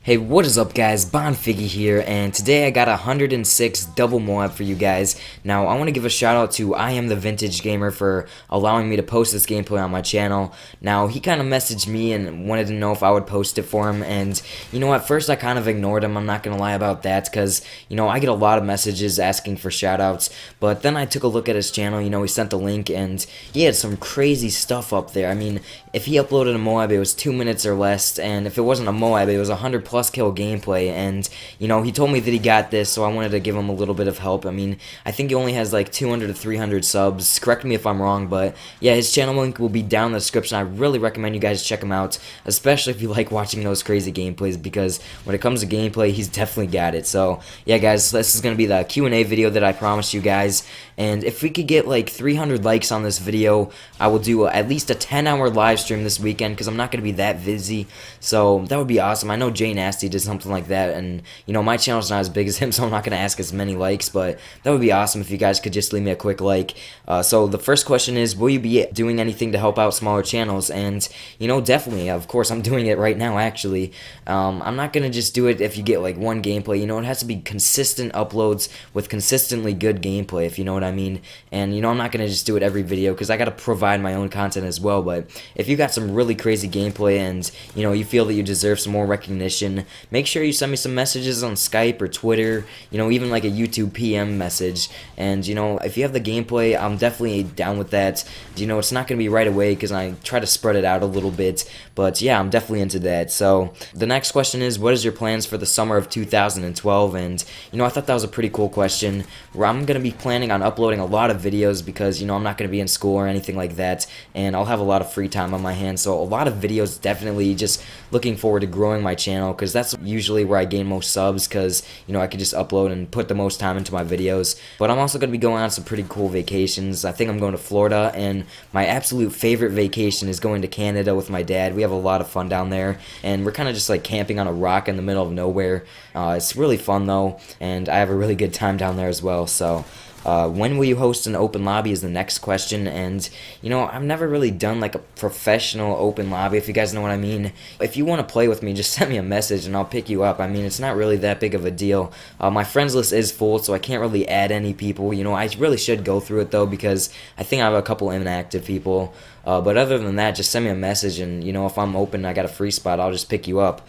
Hey, what is up guys, Bonfiggy here, and today I got 106 double MOAB for you guys. Now, I want to give a shout out to I Am The Vintage Gamer for allowing me to post this gameplay on my channel. Now, he kind of messaged me and wanted to know if I would post it for him, and you know, at first I kind of ignored him, I'm not going to lie about that, because, you know, I get a lot of messages asking for shout outs, but then I took a look at his channel, you know, he sent the link, and he had some crazy stuff up there. I mean, if he uploaded a MOAB, it was 2 minutes or less, and if it wasn't a MOAB, it was 100 plus kill gameplay, and you know, he told me that he got this, so I wanted to give him a little bit of help. I mean, I think he only has like 200 to 300 subs, correct me if I'm wrong, but yeah, his channel link will be down in the description. I really recommend you guys check him out, especially if you like watching those crazy gameplays, because when it comes to gameplay, he's definitely got it. So yeah guys, this is going to be the Q&A video that I promised you guys, and if we could get like 300 likes on this video, I will do at least a 10-hour live stream this weekend, because I'm not going to be that busy, so that would be awesome. I know Jay Nasty did something like that, and you know, my channel's not as big as him, so I'm not going to ask as many likes, but that would be awesome if you guys could just leave me a quick like. So the first question is, will you be doing anything to help out smaller channels? And you know, definitely, of course, I'm doing it right now actually. I'm not going to just do it if you get like one gameplay, you know, it has to be consistent uploads with consistently good gameplay, if you know what I mean. And you know, I'm not going to just do it every video, because I got to provide my own content as well, but if you got some really crazy gameplay and you know, you feel that you deserve some more recognition, make sure you send me some messages on Skype or Twitter, you know, even like a YouTube PM message. And you know, if you have the gameplay, I'm definitely down with that. You know, it's not going to be right away, because I try to spread it out a little bit, but yeah, I'm definitely into that. So the next question is, what is your plans for the summer of 2012? And you know, I thought that was a pretty cool question, where I'm going to be planning on uploading a lot of videos, because you know, I'm not going to be in school or anything like that, and I'll have a lot of free time on my hands, so a lot of videos. Definitely just looking forward to growing my channel, because that's usually where I gain most subs, because you know, I could just upload and put the most time into my videos. But I'm also going to be going on some pretty cool vacations. I think I'm going to Florida, and my absolute favorite vacation is going to Canada with my dad. We have a lot of fun down there, and we're kind of just like camping on a rock in the middle of nowhere. It's really fun though, and I have a really good time down there as well. So when will you host an open lobby is the next question. And you know, I've never really done like a professional open lobby, if you guys know what I mean. If you want to play with me, just send me a message and I'll pick you up. I mean, it's not really that big of a deal. My friends list is full, so I can't really add any people. You know, I really should go through it though, because I think I have a couple inactive people. But other than that, just send me a message, and you know, if I'm open and I got a free spot, I'll just pick you up.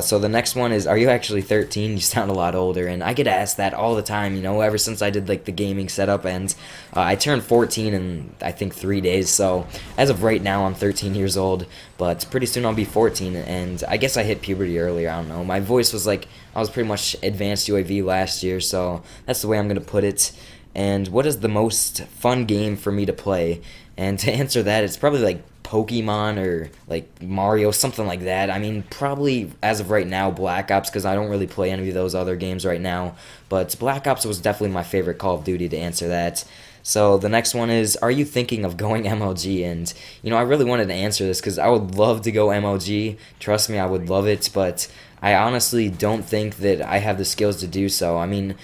So the next one is, are you actually 13? You sound a lot older, and I get asked that all the time, you know, ever since I did like the gaming setup, and I turned 14 in I think 3 days, so as of right now I'm 13 years old, but pretty soon I'll be 14, and I guess I hit puberty earlier, I don't know. My voice was like, I was pretty much advanced UAV last year, so that's the way I'm going to put it. And what is the most fun game for me to play? And to answer that, it's probably like Pokemon or like Mario, something like that. I mean, probably as of right now, Black Ops, because I don't really play any of those other games right now. But Black Ops was definitely my favorite Call of Duty, to answer that. So the next one is, are you thinking of going MLG? And you know, I really wanted to answer this, because I would love to go MLG. Trust me, I would love it, but I honestly don't think that I have the skills to do so. I mean,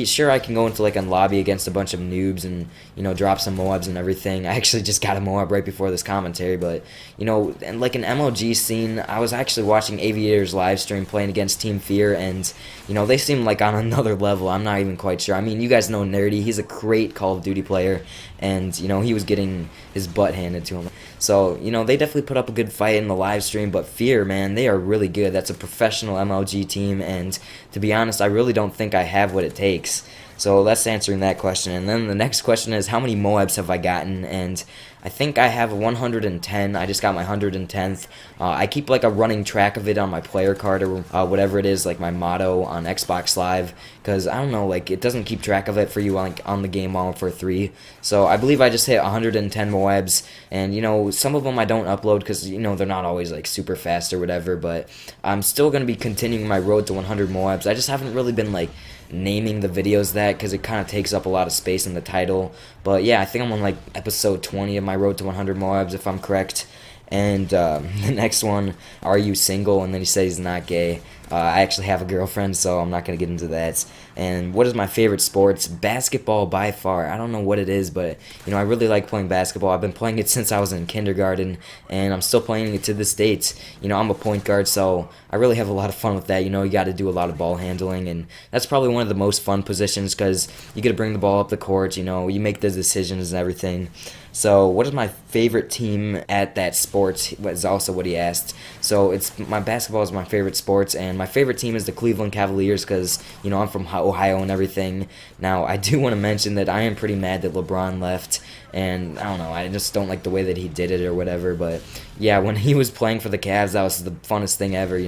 sure, I can go into like a lobby against a bunch of noobs and, you know, drop some MOABs and everything. I actually just got a MOAB right before this commentary, but, you know, and like an MLG scene, I was actually watching Aviator's live stream playing against Team Fear, and, you know, they seem like on another level. I'm not even quite sure. I mean, you guys know Nerdy. He's a great Call of Duty player, and, you know, he was getting his butt handed to him. So, you know, they definitely put up a good fight in the live stream, but Fear, man, they are really good. That's a professional MLG team, and to be honest, I really don't think I have what it takes. So that's answering that question. And then the next question is, how many MOABs have I gotten? And I think I have 110. I just got my 110th. I keep like a running track of it on my player card, or whatever it is, like my motto on Xbox Live, because I don't know, like it doesn't keep track of it for you like on the game while for 3. So I believe I just hit 110 MOABs, and you know, some of them I don't upload because, you know, they're not always like super fast or whatever, but I'm still going to be continuing my road to 100 MOABs. I just haven't really been like naming the videos that, because it kind of takes up a lot of space in the title. But yeah, I think I'm on like episode 20 of my road to 100 MOABs, if I'm correct. And the next one, are you single? And then he says he's not gay. I actually have a girlfriend, so I'm not going to get into that. And what is my favorite sports? Basketball by far. I don't know what it is, but I really like playing basketball. I've been playing it since I was in kindergarten, and I'm still playing it to this date. I'm a point guard, so I really have a lot of fun with that. You got to do a lot of ball handling, and that's probably one of the most fun positions because you get to bring the ball up the court. You make the decisions and everything. So, what is my favorite team at that sport? Was also what he asked. So, basketball is my favorite sports, and my favorite team is the Cleveland Cavaliers because I'm from Ohio and everything. Now, I do want to mention that I am pretty mad that LeBron left, and I don't know, I just don't like the way that he did it or whatever. But yeah, when he was playing for the Cavs, that was the funnest thing ever.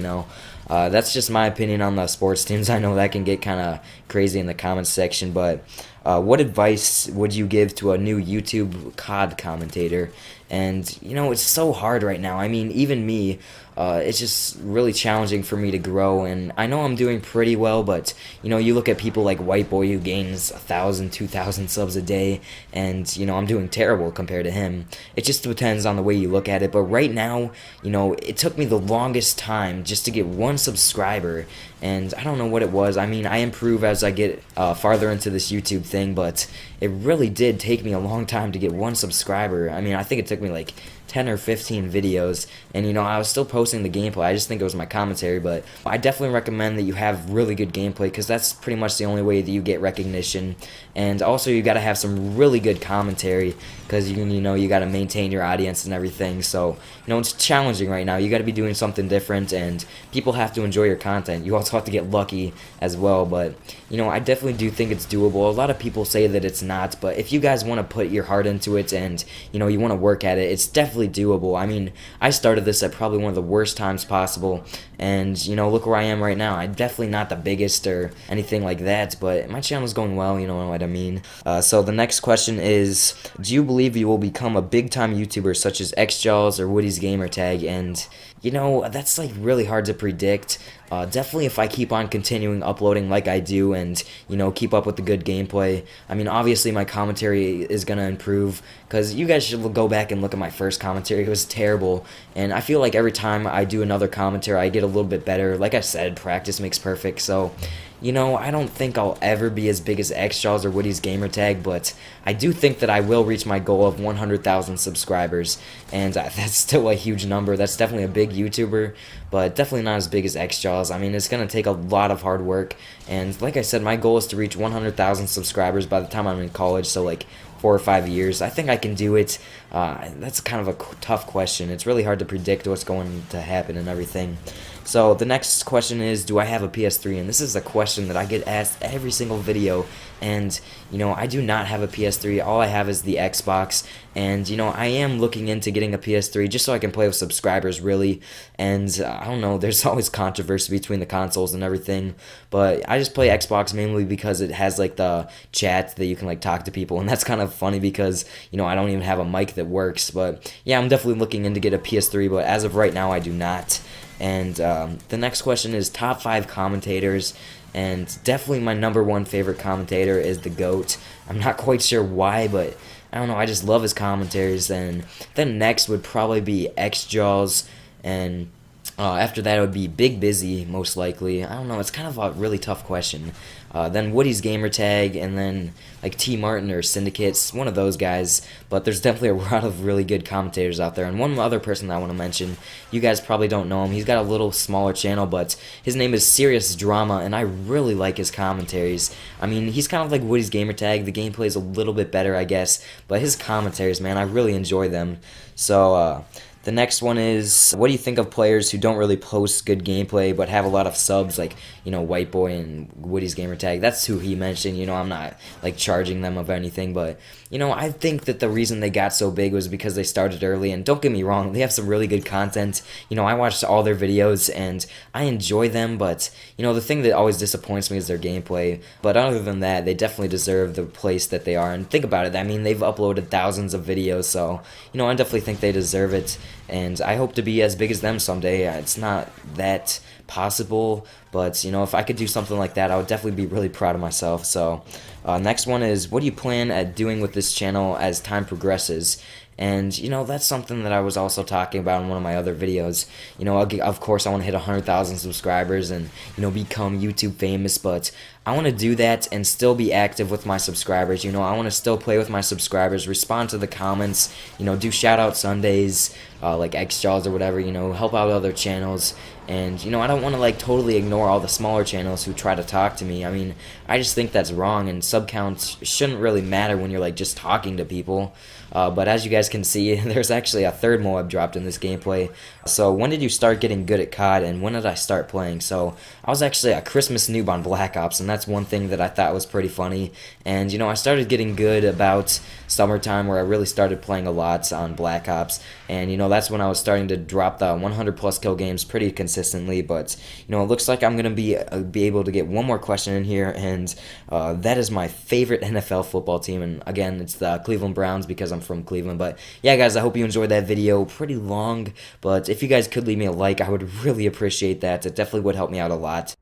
That's just my opinion on the sports teams. I know that can get kind of crazy in the comments section, but what advice would you give to a new YouTube COD commentator? And, it's so hard right now. I mean, even me, it's just really challenging for me to grow. And I know I'm doing pretty well, but, you look at people like White Boy who gains 1,000, 2,000 subs a day, and, I'm doing terrible compared to him. It just depends on the way you look at it. But right now, it took me the longest time just to get one subscriber. And I don't know what it was. I mean, I improve as I get farther into this YouTube thing, but it really did take me a long time to get one subscriber. I mean, I think it took me like 10 or 15 videos, and I was still posting the gameplay. I just think it was my commentary, but I definitely recommend that you have really good gameplay because that's pretty much the only way that you get recognition. And also you got to have some really good commentary because you got to maintain your audience and everything. So it's challenging right now. You got to be doing something different, and people have to enjoy your content. You also have to get lucky as well, but I definitely do think it's doable. A lot of people say that it's not, but if you guys want to put your heart into it and you want to work at it, it's definitely doable. I mean, I started this at probably one of the worst times possible, and look where I am right now. I'm definitely not the biggest or anything like that, but my channel's going well, you know what I mean. So the next question is, do you believe you will become a big time YouTuber such as XJaws or Woody's Gamertag? And that's like really hard to predict. Definitely if I keep on continuing uploading like I do and, keep up with the good gameplay. I mean, obviously my commentary is going to improve because you guys should go back and look at my first commentary. It was terrible, and I feel like every time I do another commentary, I get a little bit better. Like I said, practice makes perfect, so I don't think I'll ever be as big as XJaws or Woody's Gamertag, but I do think that I will reach my goal of 100,000 subscribers, and that's still a huge number. That's definitely a big YouTuber, but definitely not as big as XJaws. I mean, it's going to take a lot of hard work, and like I said, my goal is to reach 100,000 subscribers by the time I'm in college, so like 4 or 5 years. I think I can do it. That's kind of a tough question. It's really hard to predict what's going to happen and everything. So the next question is, do I have a PS3? And this is a question that I get asked every single video, and I do not have a PS3. All I have is the Xbox, and I am looking into getting a PS3 just so I can play with subscribers, really. And I don't know, there's always controversy between the consoles and everything, but I just play Xbox mainly because it has like the chat that you can like talk to people, and that's kind of funny because I don't even have a mic that works. But yeah, I'm definitely looking into get a PS3, but as of right now I do not. And the next question is top 5 commentators, and definitely my number 1 favorite commentator is the GOAT. I'm not quite sure why, but I don't know, I just love his commentaries. And then next would probably be XJaws, and after that it would be Big Busy, most likely. I don't know, it's kind of a really tough question. Then Woody's Gamertag, and then like T. Martin or Syndicates, one of those guys. But there's definitely a lot of really good commentators out there. And one other person that I want to mention, you guys probably don't know him. He's got a little smaller channel, but his name is Serious Drama, and I really like his commentaries. I mean, he's kind of like Woody's Gamertag. The gameplay is a little bit better, I guess, but his commentaries, man, I really enjoy them. So, the next one is, what do you think of players who don't really post good gameplay but have a lot of subs, like, White Boy and Woody's Gamertag? That's who he mentioned. I'm not, like, charging them of anything, but, I think that the reason they got so big was because they started early, and don't get me wrong, they have some really good content. I watched all their videos, and I enjoy them, but, the thing that always disappoints me is their gameplay. But other than that, they definitely deserve the place that they are, and think about it, I mean, they've uploaded thousands of videos, so, I definitely think they deserve it. And I hope to be as big as them someday. It's not that possible, but you know, if I could do something like that, I would definitely be really proud of myself. So next one is, what do you plan at doing with this channel as time progresses? And you know, that's something that I was also talking about in one of my other videos. You know, of course I want to hit 100,000 subscribers and, you know, become YouTube famous, but I want to do that and still be active with my subscribers. You know, I want to still play with my subscribers, respond to the comments, you know, do shout out Sundays, like X Jaws or whatever, you know, help out other channels. And you know, I don't want to like totally ignore all the smaller channels who try to talk to me. I mean, I just think that's wrong, and sub counts shouldn't really matter when you're like just talking to people. But as you guys can see, there's actually a third MOAB dropped in this gameplay. So when did you start getting good at COD, and when did I start playing? So I was actually a Christmas noob on Black Ops, and that's one thing that I thought was pretty funny. And you know, I started getting good about summertime, where I really started playing a lot on Black Ops. And you know, that's when I was starting to drop the 100 plus kill games pretty consistently. But you know, it looks like I'm gonna be able to get one more question in here, and that is my favorite NFL football team. And again, it's the Cleveland Browns because I'm from Cleveland. But yeah, guys, I hope you enjoyed that video. Pretty long, but if you guys could leave me a like, I would really appreciate that. It definitely would help me out a lot.